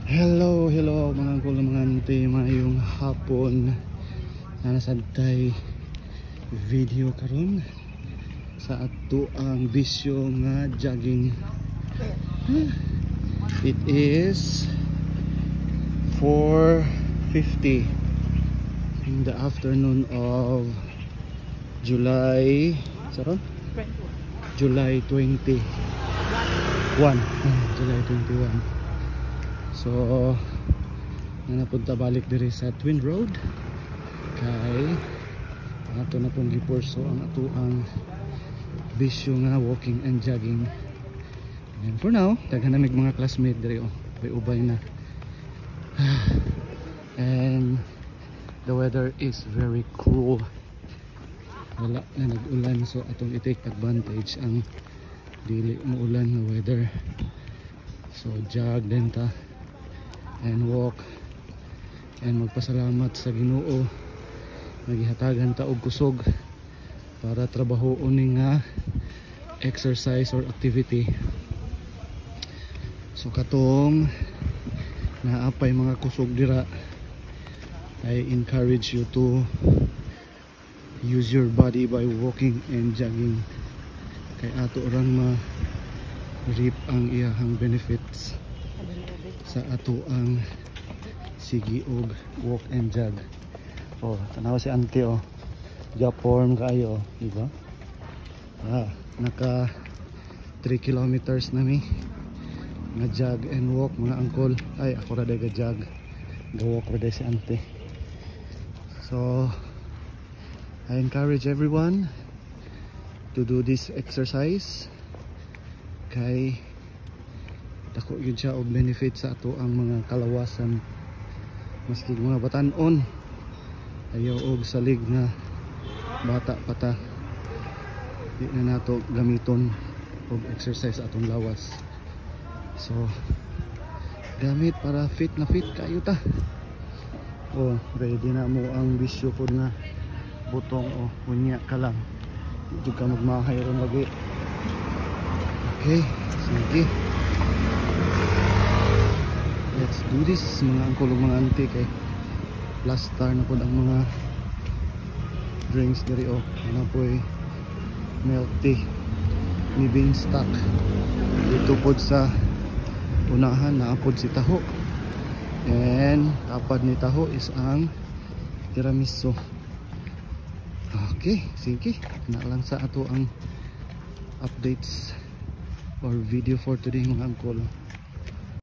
Hello mga angkol, mga auntie, mayong hapon. Nasabtay video karon sa ato ang bisyo nga jogging. It is 4:50 in the afternoon of July 21. July 21. So napunta balik diri sa Twin Road kay ato na pong gipurso ang ato ang bisyo nga walking and jogging. And for now daghan na mga classmate diri ubay na. And the weather is very cool. Wala na nag-ulan, so atong i-take advantage ang dili mo ulan na weather. So jog din ta and walk and magpasalamat sa Ginoo nagihatagan ta og kusog para trabahoon ni nga exercise or activity. So katong naapay mga kusog dira, I encourage you to use your body by walking and jogging kay ato orang ma-reap ang iyahang benefits sa ato ang sige og walk and jog. Tanaw si auntie Japorm kayo, diba? Naka 3 kilometers na mi nga jog and walk mga angkol. Ay ako ra day ga jog, ga walk ra day si auntie. So I encourage everyone to do this exercise kay dako yun siya og benefit sa ato ang mga kalawasan, maski mga batan-on ayaw og salig nga bata pata di na nato gamiton og exercise atong lawas. So gamit para fit na fit kayo ta. Ready na mo ang bisyo pod nga butong unya ka lang dito ka magmahay ron lagi. Okay, sige, let's do this mga angkol ug mga auntie kay last star na pod ang mga drinks diri na po'y milk tea ni Beanstalk. Dito pod sa unahan na pod si taho and tapad ni taho is ang tiramisu. Okay, sige na lang sa ato ang updates or video for today mga angkol.